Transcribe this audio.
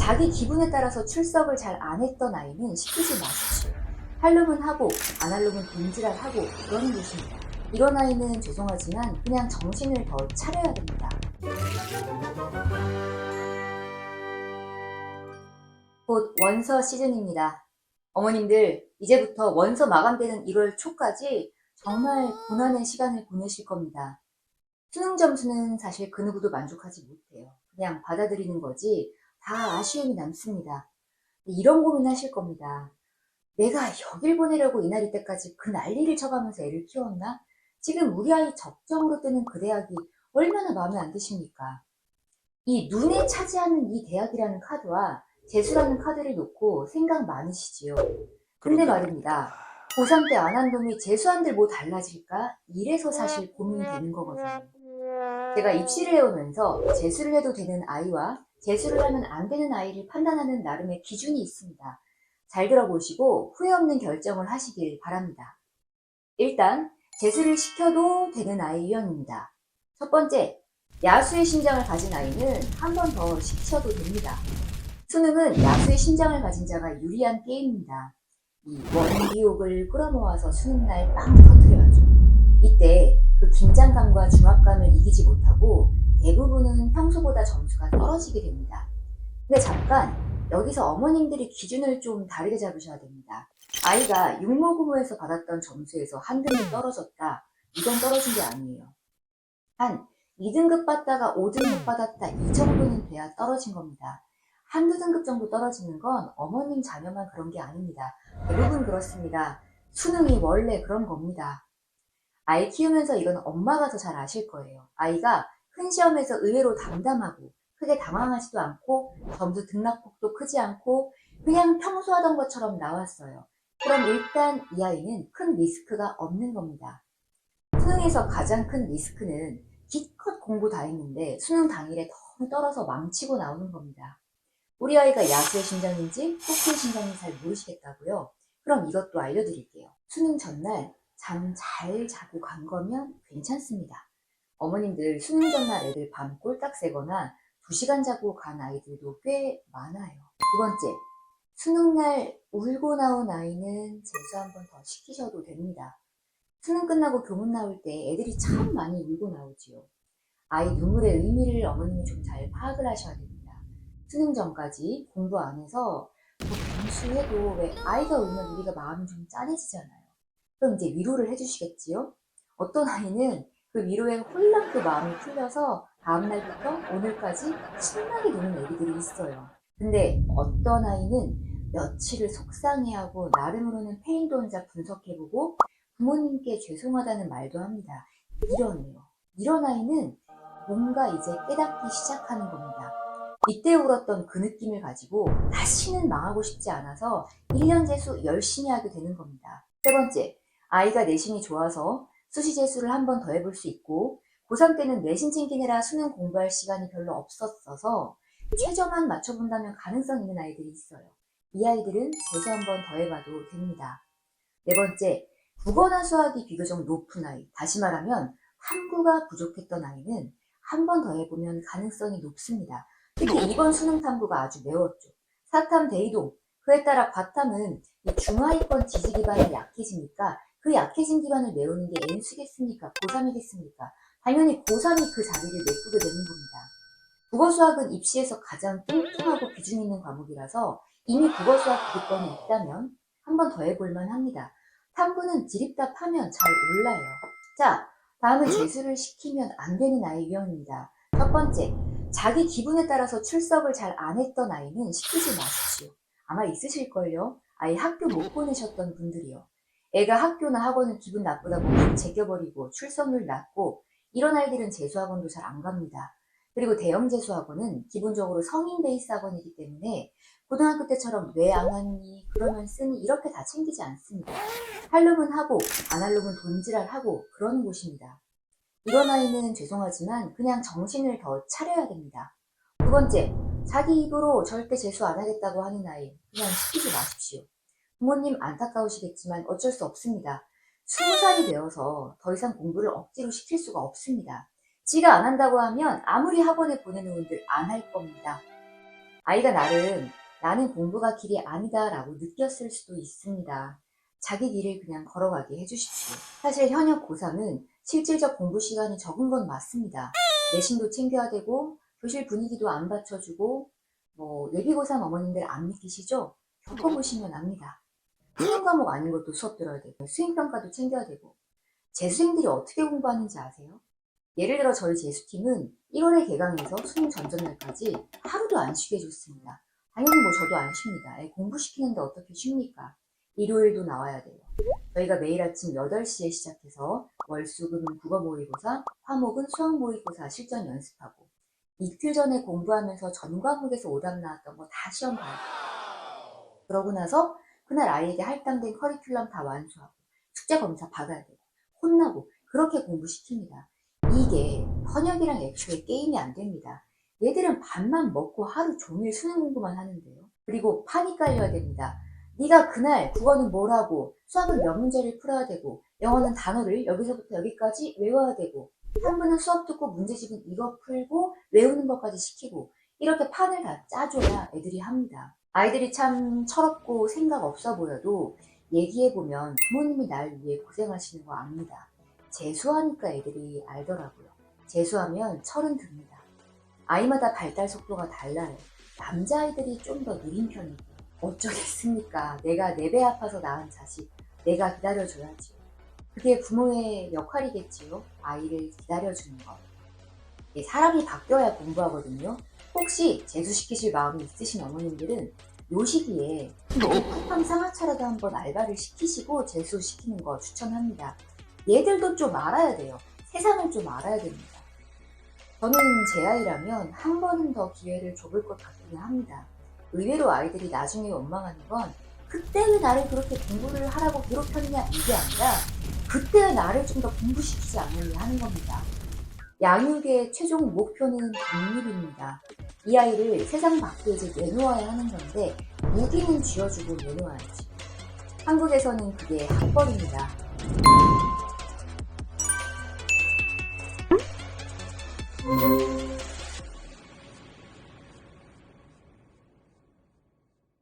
자기 기분에 따라서 출석을 잘 안 했던 아이는 시키지 마십시오. 할 놈은 하고 안 할 놈은 돈지랄하고 그러는 것입니다. 이런 아이는 죄송하지만 그냥 정신을 더 차려야 됩니다. 곧 원서 시즌입니다. 어머님들 이제부터 원서 마감되는 1월 초까지 정말 고난의 시간을 보내실 겁니다. 수능 점수는 사실 그 누구도 만족하지 못해요. 그냥 받아들이는 거지 다 아쉬움이 남습니다. 이런 고민하실 겁니다. 내가 여길 보내려고 이날이 때까지 그 난리를 쳐가면서 애를 키웠나? 지금 우리 아이 적정으로 뜨는 그 대학이 얼마나 마음에 안 드십니까? 이 눈에 차지하는 이 대학이라는 카드와 재수라는 카드를 놓고 생각 많으시지요. 근데 말입니다. 고3 때 안 한 놈이 재수한들 뭐 달라질까? 이래서 사실 고민이 되는 거거든요. 제가 입시를 해오면서 재수를 해도 되는 아이와 재수를 하면 안 되는 아이를 판단하는 나름의 기준이 있습니다. 잘 들어보시고 후회 없는 결정을 하시길 바랍니다. 일단 재수를 시켜도 되는 아이 유형입니다. 첫 번째, 야수의 심장을 가진 아이는 한 번 더 시켜도 됩니다. 수능은 야수의 심장을 가진 자가 유리한 게임입니다. 이 원기옥을 끌어모아서 수능날 빵 터뜨려야죠. 이때 그 긴장감과 중압감을 이기지 못하고 대부분은 평소보다 점수가 떨어지게 됩니다. 근데 잠깐 여기서 어머님들이 기준을 좀 다르게 잡으셔야 됩니다. 아이가 육모고모에서 받았던 점수에서 한 등급 떨어졌다. 이건 떨어진 게 아니에요. 한 2등급 받다가 5등급 받았다. 이 정도는 돼야 떨어진 겁니다. 한두 등급 정도 떨어지는 건 어머님 자녀만 그런 게 아닙니다. 대부분 그렇습니다. 수능이 원래 그런 겁니다. 아이 키우면서 이건 엄마가 더 잘 아실 거예요. 아이가 큰 시험에서 의외로 담담하고 크게 당황하지도 않고 점수 등락폭도 크지 않고 그냥 평소 하던 것처럼 나왔어요. 그럼 일단 이 아이는 큰 리스크가 없는 겁니다. 수능에서 가장 큰 리스크는 기껏 공부 다 했는데 수능 당일에 너무 떨어서 망치고 나오는 겁니다. 우리 아이가 야수의 심장인지 토끼의 심장인지 잘 모르시겠다고요? 그럼 이것도 알려드릴게요. 수능 전날 잠 잘 자고 간 거면 괜찮습니다. 어머님들 수능 전날 애들 밤 꼴딱 새거나 2시간 자고 간 아이들도 꽤 많아요. 두 번째, 수능날 울고 나온 아이는 재수 한 번 더 시키셔도 됩니다. 수능 끝나고 교문 나올 때 애들이 참 많이 울고 나오지요. 아이 눈물의 의미를 어머님이 좀 잘 파악을 하셔야 됩니다. 수능 전까지 공부 안 해서 변수해도 왜 아이가 울면 우리가 마음이 좀 짠해지잖아요. 그럼 이제 위로를 해주시겠지요? 어떤 아이는 그 위로에 홀랑 그 마음이 풀려서 다음날부터 오늘까지 신나게 노는 애기들이 있어요. 근데 어떤 아이는 며칠을 속상해하고 나름으로는 페인도 혼자 분석해보고 부모님께 죄송하다는 말도 합니다. 이런 아이는 뭔가 이제 깨닫기 시작하는 겁니다. 이때 울었던 그 느낌을 가지고 다시는 망하고 싶지 않아서 1년 재수 열심히 하게 되는 겁니다. 세 번째, 아이가 내신이 좋아서 수시 재수를 한 번 더 해볼 수 있고 고3 때는 내신 챙기느라 수능 공부할 시간이 별로 없었어서 최저만 맞춰본다면 가능성 있는 아이들이 있어요. 이 아이들은 재수 한 번 더 해봐도 됩니다. 네 번째, 국어나 수학이 비교적 높은 아이, 다시 말하면 탐구가 부족했던 아이는 한 번 더 해보면 가능성이 높습니다. 특히 이번 수능 탐구가 아주 매웠죠. 사탐 대이동, 그에 따라 과탐은 중하위권 지지 기반이 약해지니까 그 약해진 기반을 메우는 게 N수겠습니까? 고3이겠습니까? 당연히 고3이 그 자리를 메꾸게 되는 겁니다. 국어 수학은 입시에서 가장 뚱뚱하고 비중 있는 과목이라서 이미 국어 수학 기득권이 있다면 한 번 더 해볼만 합니다. 탐구는 지립답하면 잘 올라요. 자, 다음은 재수를 시키면 안 되는 아이 유형입니다. 첫 번째, 자기 기분에 따라서 출석을 잘 안 했던 아이는 시키지 마십시오. 아마 있으실걸요? 아예 학교 못 보내셨던 분들이요. 애가 학교나 학원을 기분 나쁘다고 확 제껴버리고 출석률 낮고 이런 아이들은 재수학원도 잘 안 갑니다. 그리고 대형 재수학원은 기본적으로 성인 베이스 학원이기 때문에 고등학교 때처럼 왜 안 왔니? 그러면 쓰니? 이렇게 다 챙기지 않습니다. 할 놈은 하고 안 할 놈은 돈지랄하고 그러는 곳입니다. 이런 아이는 죄송하지만 그냥 정신을 더 차려야 됩니다. 두 번째, 자기 입으로 절대 재수 안 하겠다고 하는 아이 그냥 시키지 마십시오. 부모님 안타까우시겠지만 어쩔 수 없습니다. 20살이 되어서 더 이상 공부를 억지로 시킬 수가 없습니다. 지가 안 한다고 하면 아무리 학원에 보내놓은들 안 할 겁니다. 아이가 나름 나는 공부가 길이 아니다 라고 느꼈을 수도 있습니다. 자기 길을 그냥 걸어가게 해주십시오. 사실 현역 고3은 실질적 공부 시간이 적은 건 맞습니다. 내신도 챙겨야 되고 교실 분위기도 안 받쳐주고 예비 고3 어머님들 안 믿기시죠? 겪어보시면 압니다. 수능 과목 아닌 것도 수업 들어야 되고 수행평가도 챙겨야 되고 재수생들이 어떻게 공부하는지 아세요? 예를 들어 저희 재수팀은 1월에 개강해서 수능 전전날까지 하루도 안 쉬게 해줬습니다. 당연히 저도 안 쉽니다. 공부시키는데 어떻게 쉽니까? 일요일도 나와야 돼요. 저희가 매일 아침 8시에 시작해서 월수금은 국어 모의고사, 화목은 수학 모의고사 실전 연습하고 이틀 전에 공부하면서 전 과목에서 오답 나왔던 거 다 시험 봐요. 그러고 나서 그날 아이에게 할당된 커리큘럼 다 완수하고 숙제 검사 받아야 되고 혼나고 그렇게 공부시킵니다. 이게 현역이랑 애초에 게임이 안 됩니다. 얘들은 밥만 먹고 하루 종일 수능 공부만 하는데요. 그리고 판이 깔려야 됩니다. 네가 그날 국어는 뭘 하고 수학은 몇 문제를 풀어야 되고 영어는 단어를 여기서부터 여기까지 외워야 되고 한문은 수업 듣고 문제집은 이거 풀고 외우는 것까지 시키고 이렇게 판을 다 짜줘야 애들이 합니다. 아이들이 참 철없고 생각 없어 보여도 얘기해보면 부모님이 날 위해 고생하시는 거 압니다. 재수하니까 애들이 알더라고요. 재수하면 철은 듭니다. 아이마다 발달 속도가 달라요. 남자아이들이 좀 더 느린 편이고 어쩌겠습니까? 내가 4배 아파서 낳은 자식 내가 기다려줘야지요. 그게 부모의 역할이겠지요. 아이를 기다려주는 것. 사람이 바뀌어야 공부하거든요. 혹시 재수시키실 마음이 있으신 어머님들은 요 시기에 쿠팡 상하차라도 한번 알바를 시키시고 재수시키는 거 추천합니다. 얘들도 좀 알아야 돼요. 세상을 좀 알아야 됩니다. 저는 제 아이라면 한 번은 더 기회를 줘볼 것 같기는 합니다. 의외로 아이들이 나중에 원망하는 건 그때 왜 나를 그렇게 공부를 하라고 괴롭혔냐 이게 아니라 그때 왜 나를 좀 더 공부시키지 않느냐 하는 겁니다. 양육의 최종 목표는 독립입니다. 이 아이를 세상 밖에 이제 내놓아야 하는 건데 무기는 쥐어주고 내놓아야지. 한국에서는 그게 학벌입니다.